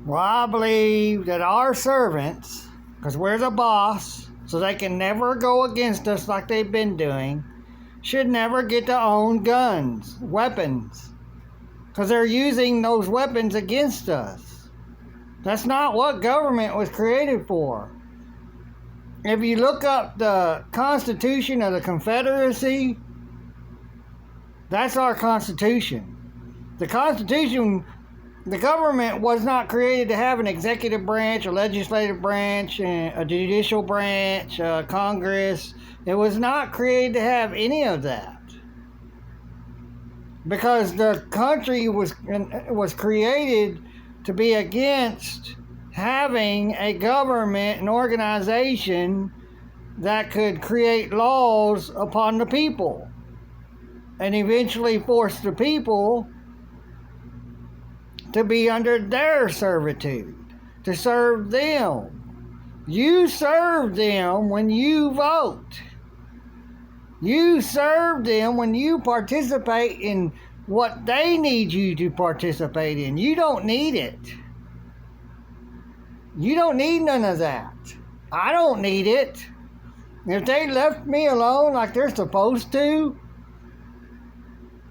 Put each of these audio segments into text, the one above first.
Well, I believe that our servants, because we're the boss, so they can never go against us like they've been doing, should never get to own guns, weapons, because they're using those weapons against us. That's not what government was created for. If you look up the Constitution of the Confederacy, that's our Constitution. The Constitution, the government was not created to have an executive branch, a legislative branch, a judicial branch, a Congress. It was not created to have any of that. Because the country was created to be against having a government, an organization that could create laws upon the people and eventually force the people to be under their servitude, to serve them. You serve them when you vote. You serve them when you participate in what they need you to participate in. You don't need it. You don't need none of that. I don't need it. If they left me alone like they're supposed to,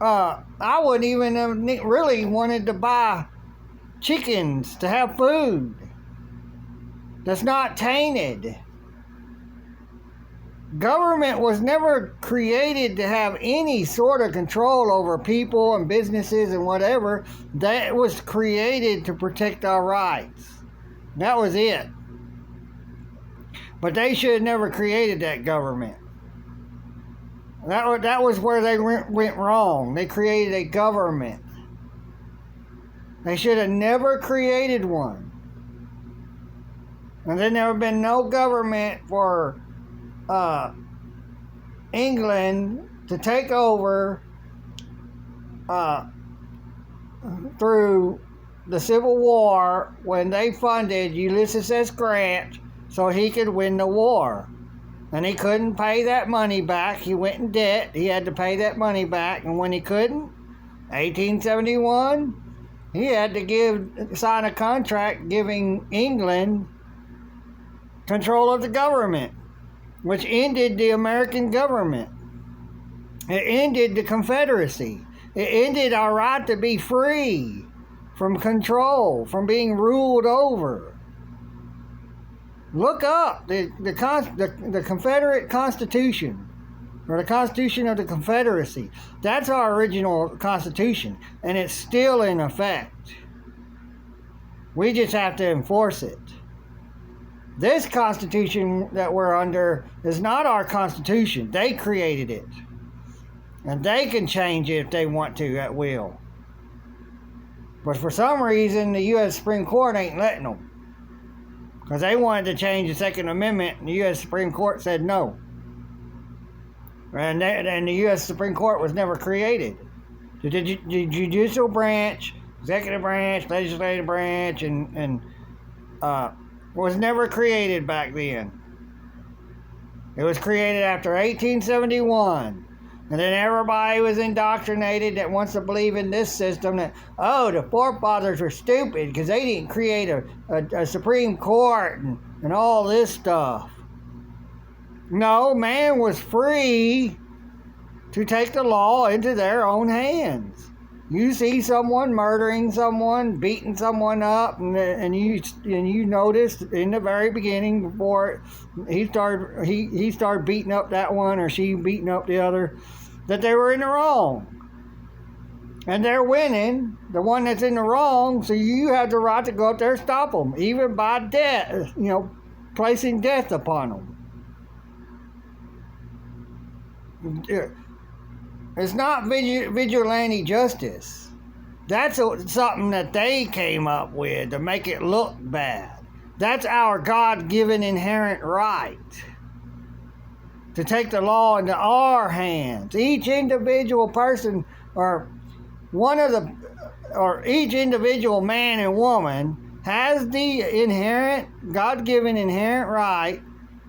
I wouldn't even have really wanted to buy chickens to have food that's not tainted. Government was never created to have any sort of control over people and businesses and whatever. That was created to protect our rights. That was it. But they should have never created that government. That was where they went wrong. They created a government. They should have never created one. And there never been no government for England to take over through the Civil War when they funded Ulysses S. Grant so he could win the war. And he couldn't pay that money back. He went in debt. He had to pay that money back. And when he couldn't, 1871, he had to sign a contract giving England control of the government, which ended the American government. It ended the Confederacy. It ended our right to be free from control, from being ruled over. Look up the Confederate Constitution, or the Constitution of the Confederacy. That's our original Constitution, and it's still in effect. We just have to enforce it. This Constitution that we're under is not our Constitution. They created it. And they can change it if they want to at will. But for some reason, the U.S. Supreme Court ain't letting them. Because they wanted to change the Second Amendment, and the U.S. Supreme Court said no. And the U.S. Supreme Court was never created. The judicial branch, executive branch, legislative branch, and was never created back then. It was created after 1871. And then everybody was indoctrinated that wants to believe in this system that, the forefathers were stupid because they didn't create a Supreme Court and all this stuff. No, man was free to take the law into their own hands. You see someone murdering someone, beating someone up, and you noticed in the very beginning before he started beating up that one or she beating up the other, that they were in the wrong. And they're winning, the one that's in the wrong, so you have the right to go up there and stop them, even by death, placing death upon them. It's not vigilante justice. That's something that they came up with to make it look bad. That's our God-given inherent right to take the law into our hands. Each individual person, each individual man and woman has the inherent, God-given inherent right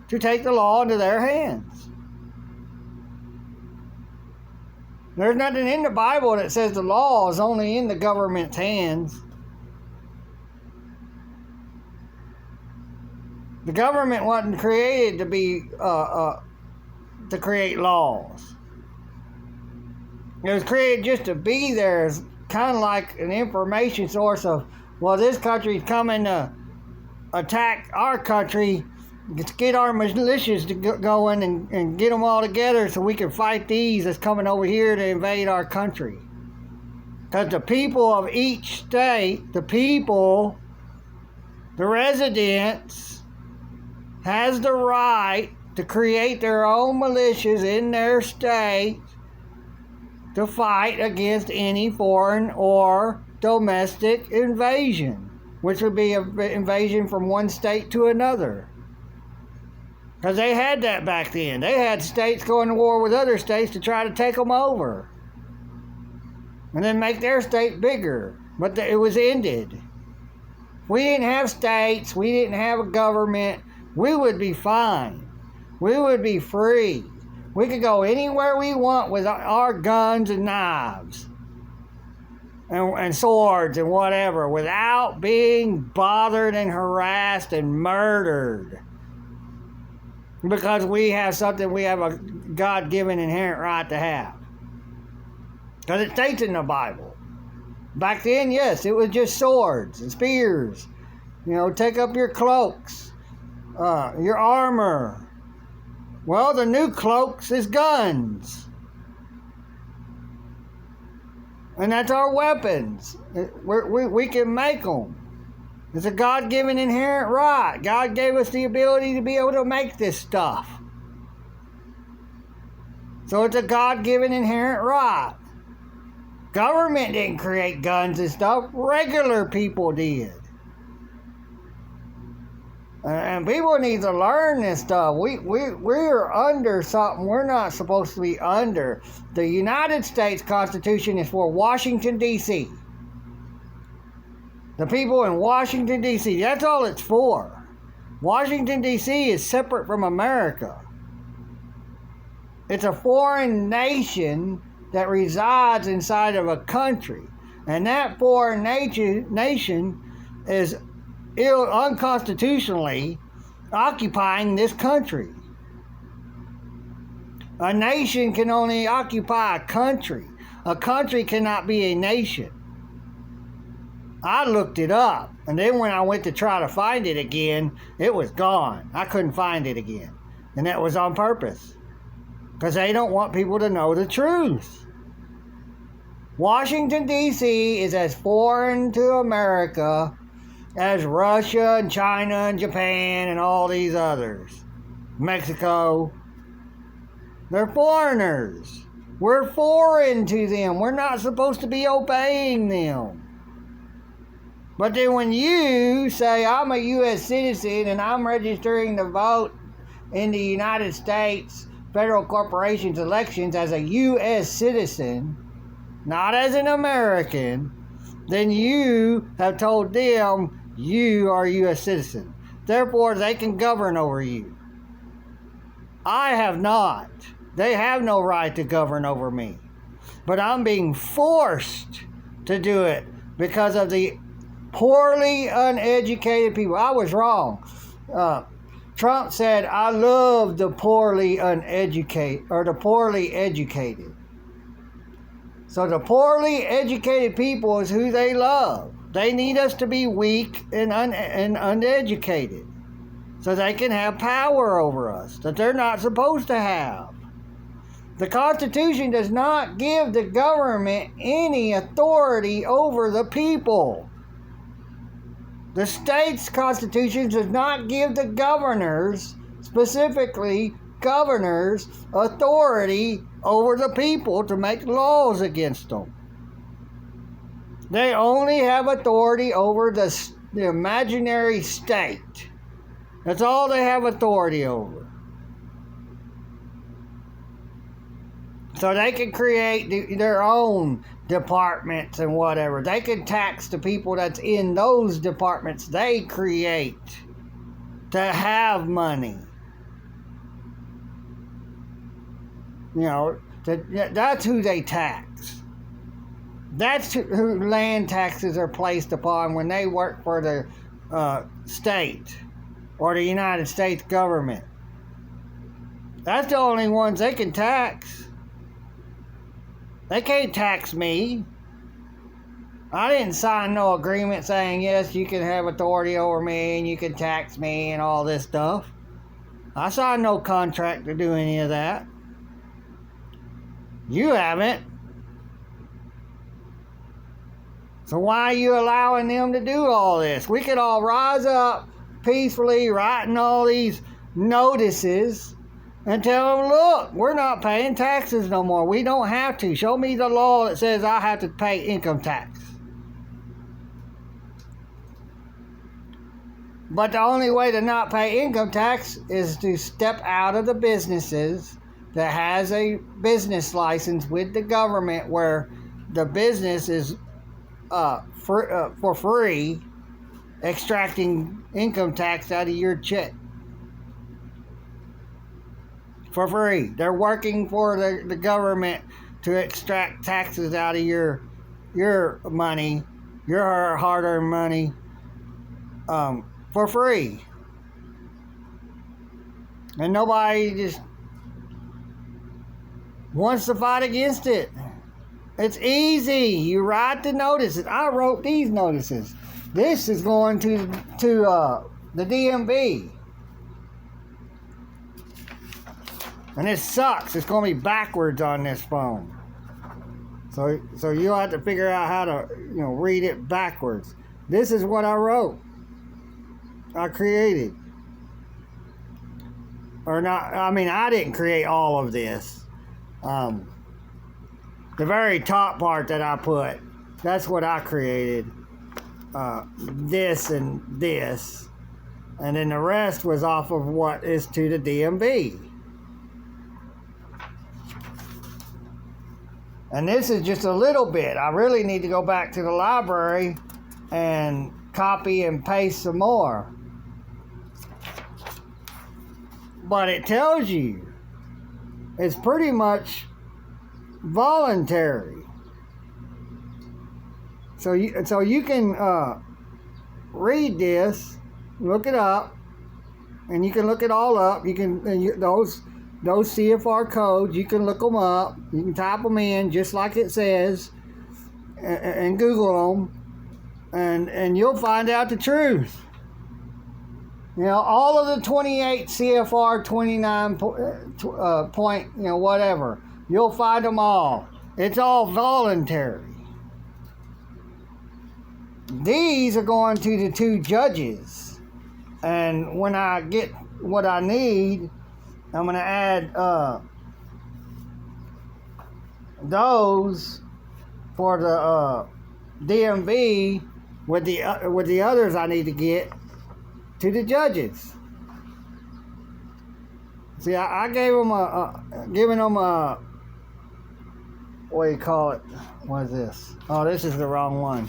to take the law into their hands. There's nothing in the Bible that says the law is only in the government's hands. The government wasn't created to be to create laws. It was created just to be there as kind of like an information source of, well, this country's coming to attack our country. Let's get our militias to go in and get them all together so we can fight these that's coming over here to invade our country. Because the people of each state, the residents, has the right to create their own militias in their state to fight against any foreign or domestic invasion, which would be an invasion from one state to another. Because they had that back then. They had states going to war with other states to try to take them over. And then make their state bigger. But it was ended. We didn't have states. We didn't have a government. We would be fine. We would be free. We could go anywhere we want with our guns and knives. And swords and whatever. Without being bothered and harassed and murdered. Because we have something we have a God-given inherent right to have. Because it states in the Bible. Back then, yes, it was just swords and spears. You know, take up your cloaks, your armor. Well, the new cloaks is guns. And that's our weapons. We can make them. It's a God-given inherent right. God gave us the ability to be able to make this stuff. So it's a God-given inherent right. Government didn't create guns and stuff. Regular people did. And people need to learn this stuff. We're under something we're not supposed to be under. The United States Constitution is for Washington, D.C. The people in Washington, D.C., that's all it's for. Washington, D.C. is separate from America. It's a foreign nation that resides inside of a country. And that foreign nation is unconstitutionally occupying this country. A nation can only occupy a country. A country cannot be a nation. I looked it up, and then when I went to try to find it again, it was gone. I couldn't find it again. And that was on purpose. Because they don't want people to know the truth. Washington, D.C. is as foreign to America as Russia and China and Japan and all these others. Mexico. They're foreigners. We're foreign to them. We're not supposed to be obeying them. But then when you say, I'm a U.S. citizen and I'm registering to vote in the United States Federal Corporation's elections as a U.S. citizen, not as an American, then you have told them you are a U.S. citizen. Therefore, they can govern over you. I have not. They have no right to govern over me. But I'm being forced to do it because of the poorly uneducated people. I was wrong. Trump said, I love the poorly uneducated, or the poorly educated. So the poorly educated people is who they love. They need us to be weak and uneducated so they can have power over us that they're not supposed to have. The Constitution does not give the government any authority over the people. The state's constitution does not give the governors, specifically governors, authority over the people to make laws against them. They only have authority over the imaginary state. That's all they have authority over. So they can create their own departments and whatever. They can tax the people that's in those departments they create to have money. You know, that's who they tax. That's who land taxes are placed upon when they work for the state. or the United States government. That's the only ones they can tax. They can't tax me. I didn't sign no agreement saying, yes, you can have authority over me and you can tax me and all this stuff. I signed no contract to do any of that. You haven't. So why are you allowing them to do all this? We could all rise up peacefully, writing all these notices and tell them, look, we're not paying taxes no more. We don't have to. Show me the law that says I have to pay income tax. But the only way to not pay income tax is to step out of the businesses that has a business license with the government, where the business is for free extracting income tax out of your check. For free. They're working for the government to extract taxes out of your money, your hard-earned money, for free. And nobody just wants to fight against it. It's easy. You write the notices. I wrote these notices. This is going to the DMV. And it sucks. It's going to be backwards on this phone. So you'll have to figure out how to, read it backwards. This is what I wrote. I created. Or not, I didn't create all of this. The very top part that I put, that's what I created. This and this. And then the rest was off of what is to the DMV. And this is just a little bit. I really need to go back to the library and copy and paste some more. But it tells you it's pretty much voluntary. So you can read this, look it up, and you can look it all up. You can those CFR codes, you can look them up. You can type them in just like it says, and Google them, and you'll find out the truth. All of the 28 CFR 29 point, whatever. You'll find them all. It's all voluntary. These are going to the 2 judges. And when I get what I need, I'm going to add those for the DMV with the others I need to get to the judges. See, I gave them giving them a, what do you call it? What is this? Oh, this is the wrong one.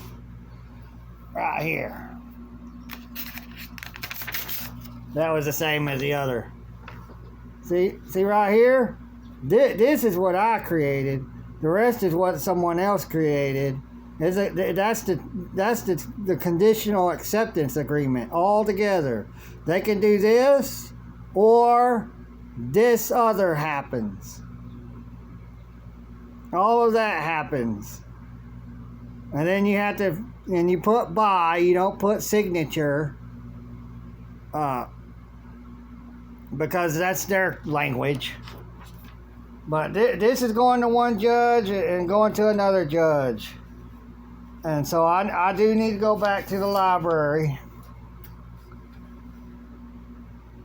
Right here. That was the same as the other. See right here? This is what I created. The rest is what someone else created. That's the conditional acceptance agreement altogether. They can do this, or this other happens. All of that happens. And then you have to, and you put by, you don't put signature, because that's their language. But this is going to one judge and going to another judge. And so I do need to go back to the library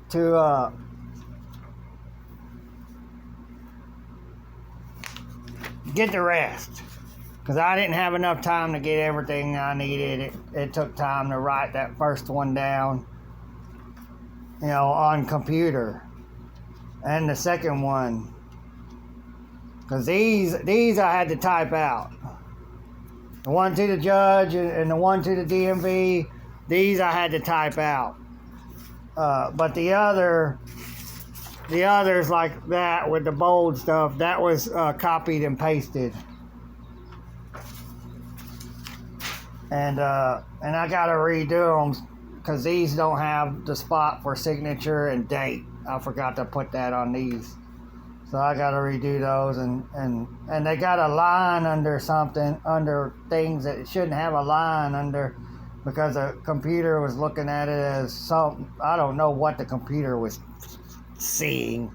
to get the rest, because I didn't have enough time to get everything I needed. It took time to write that first one down, on computer, and the second one, because these I had to type out. The one to the judge and the one to the DMV, these I had to type out. But the others like that with the bold stuff, that was copied and pasted. And I gotta redo them because these don't have the spot for signature and date. I forgot to put that on these. So I got to redo those, and they got a line under something, under things that it shouldn't have a line under, because the computer was looking at it as something. I don't know what the computer was seeing.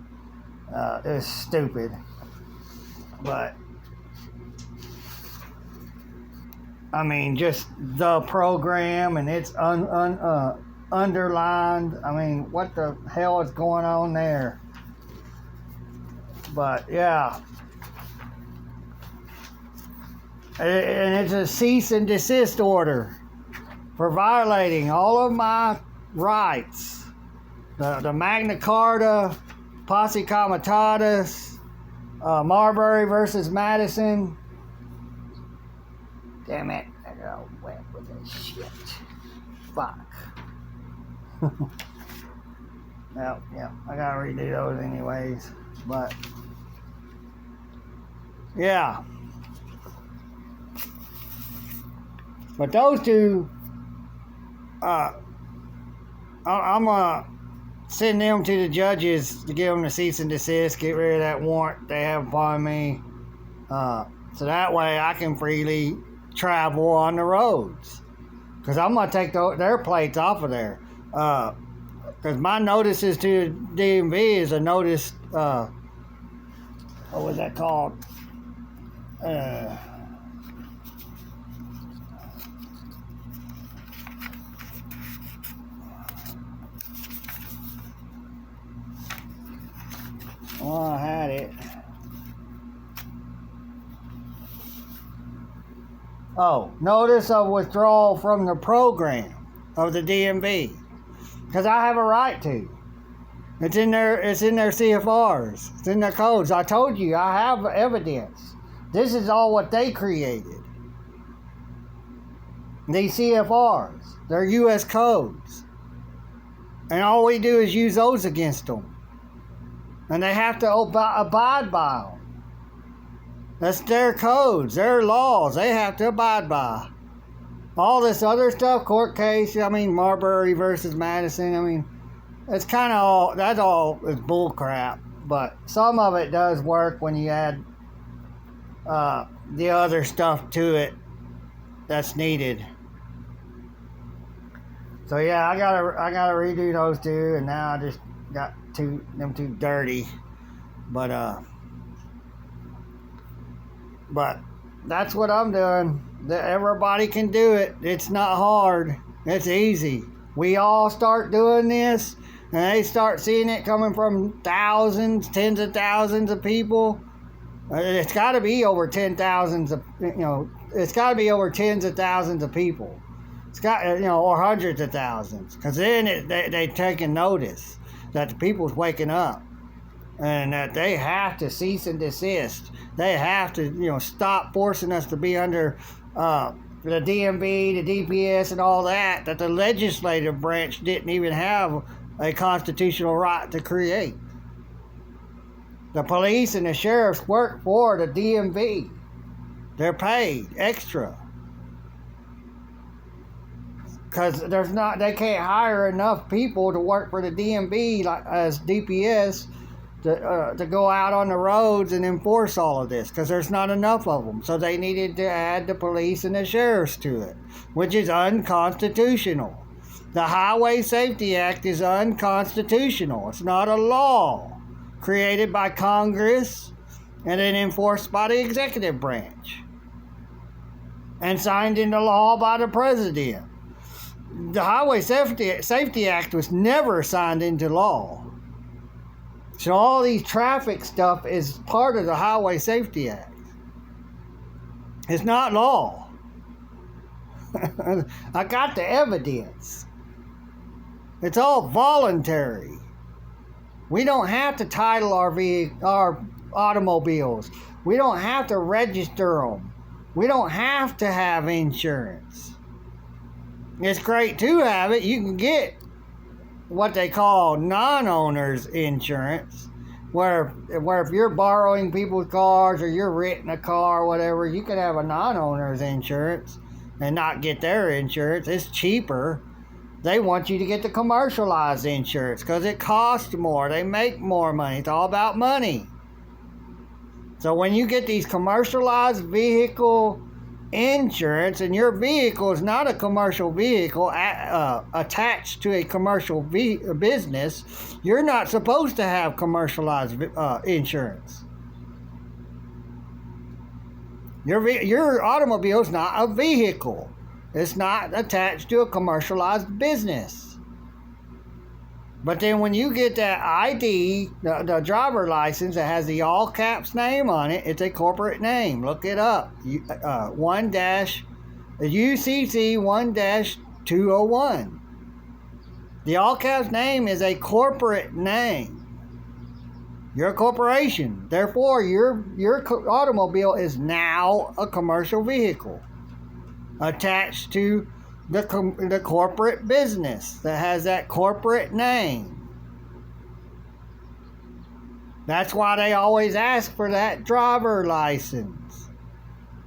It was stupid. But I mean, just the program, and it's underlined. I mean, what the hell is going on there? But yeah, and it's a cease and desist order for violating all of my rights. The Magna Carta, Posse Comitatus, Marbury versus Madison. Damn it, I got all wet with that shit. Fuck. Well, yeah, I gotta redo those anyways. But yeah. But those two, I'm gonna send them to the judges to give them the cease and desist, get rid of that warrant they have upon me, so that way I can freely travel on the roads. Because I'm gonna take their plates off of there. Because my notices to DMV is a notice. What was that called? Oh, I had it. Oh, notice of withdrawal from the program of the DMV. Because I have a right to. It's in their CFRs. It's in their codes. I told you, I have evidence. This is all what they created. These CFRs. They're U.S. codes. And all we do is use those against them. And they have to abide by them. That's their codes, their laws. They have to abide by. All this other stuff, court case, I mean, Marbury versus Madison, I mean, it's kind of all, that's all is bull crap. But some of it does work when you add the other stuff to it that's needed. So yeah, I gotta redo those two, and now I just got them too dirty. But that's what I'm doing. Everybody can do it. It's not hard. It's easy. We all start doing this, and they start seeing it coming from thousands, tens of thousands of people. It's got to be over 10,000 of, it's got to be over tens of thousands of people. It's got, or hundreds of thousands. Because then they taking notice that the people's waking up. And that they have to cease and desist. They have to, stop forcing us to be under the DMV, the DPS, and all that the legislative branch didn't even have a constitutional right to create. The police and the sheriffs work for the DMV. They're paid extra. Because they can't hire enough people to work for the DMV as DPS to go out on the roads and enforce all of this, because there's not enough of them. So they needed to add the police and the sheriffs to it, which is unconstitutional. The Highway Safety Act is unconstitutional. It's not a law created by Congress and then enforced by the executive branch and signed into law by the president. The Highway Safety Act was never signed into law. So all these traffic stuff is part of the Highway Safety Act. It's not law. I got the evidence. It's all voluntary. We don't have to title our automobiles. We don't have to register them. We don't have to have insurance. It's great to have it. You can get what they call non-owners insurance, where if you're borrowing people's cars or you're renting a car or whatever, you can have a non-owner's insurance and not get their insurance. It's cheaper, They want you to get the commercialized insurance because it costs more. They make more money. It's all about money. So when you get these commercialized vehicle insurance and your vehicle is not a commercial vehicle attached to a commercial business, you're not supposed to have commercialized insurance. Your automobile is not a vehicle. It's not attached to a commercialized business. But then when you get that ID, the driver license that has the all caps name on it, it's a corporate name. Look it up. UCC 1-201. The all caps name is a corporate name. You're a corporation. Therefore, your automobile is now a commercial vehicle attached to the corporate business that has that corporate name. That's why they always ask for that driver license,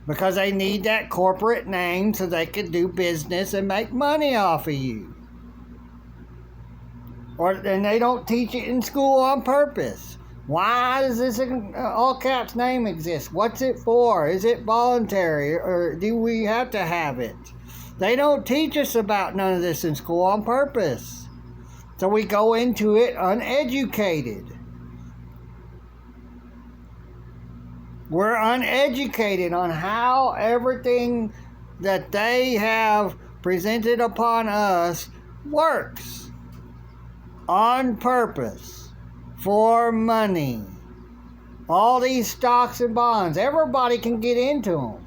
because they need that corporate name so they can do business and make money off of you. And they don't teach it in school on purpose. Why does this all caps name exist? What's it for? Is it voluntary, or do we have to have it? They don't teach us about none of this in school on purpose. So we go into it uneducated. We're uneducated on how everything that they have presented upon us works on purpose for money. All these stocks and bonds, everybody can get into them.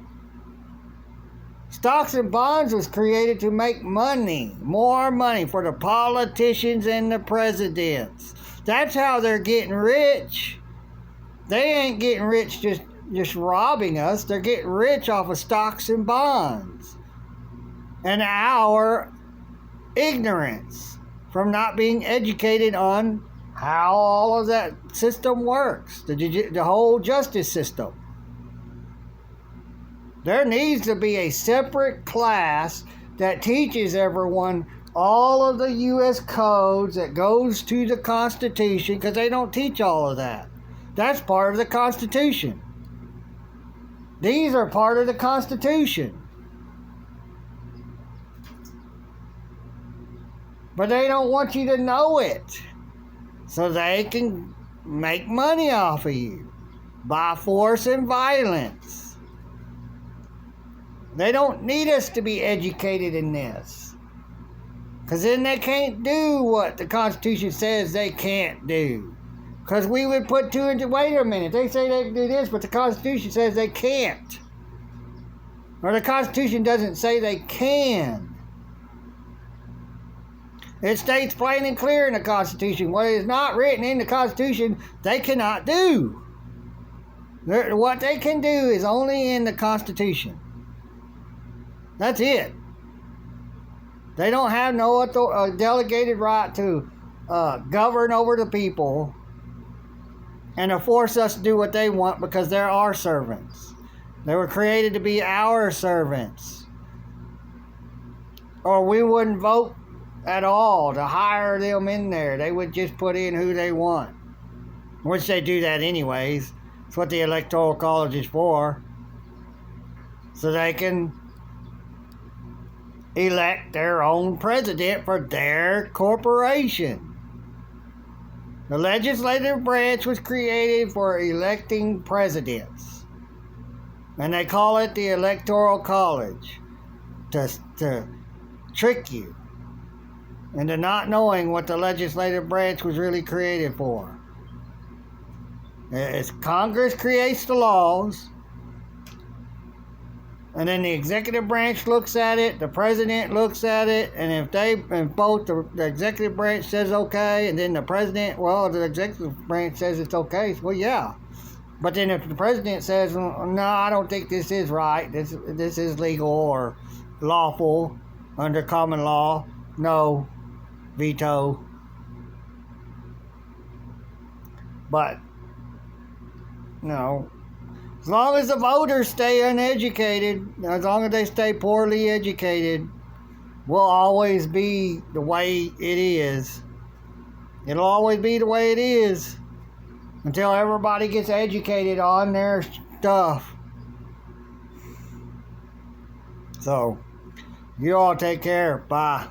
Stocks and bonds was created to make money, more money for the politicians and the presidents. That's how they're getting rich. They ain't getting rich just robbing us. They're getting rich off of stocks and bonds. And our ignorance from not being educated on how all of that system works, the whole justice system. There needs to be a separate class that teaches everyone all of the U.S. codes that goes to the Constitution, because they don't teach all of that. That's part of the Constitution. These are part of the Constitution. But they don't want you to know it, so they can make money off of you by force and violence. They don't need us to be educated in this, because then they can't do what the Constitution says they can't do. Because we would put two into, wait a minute, they say they can do this, but the Constitution says they can't. Or the Constitution doesn't say they can. It states plain and clear in the Constitution, what is not written in the Constitution, they cannot do. What they can do is only in the Constitution. That's it. They don't have no delegated right to govern over the people and to force us to do what they want, because they're our servants. They were created to be our servants. Or we wouldn't vote at all to hire them in there. They would just put in who they want. Which they do that anyways. That's what the Electoral College is for. So they can elect their own president for their corporation. The legislative branch was created for electing presidents. And they call it the Electoral College to trick you into not knowing what the legislative branch was really created for. It's Congress creates the laws, and then the executive branch looks at it, the president looks at it, and if both the executive branch says okay, and then the president, the executive branch says it's okay, well, yeah. But then if the president says, no, I don't think this is right, this is legal or lawful under common law, no, veto. But, as long as the voters stay uneducated, as long as they stay poorly educated, will always be the way it is. It'll always be the way it is until everybody gets educated on their stuff. So, you all take care. Bye.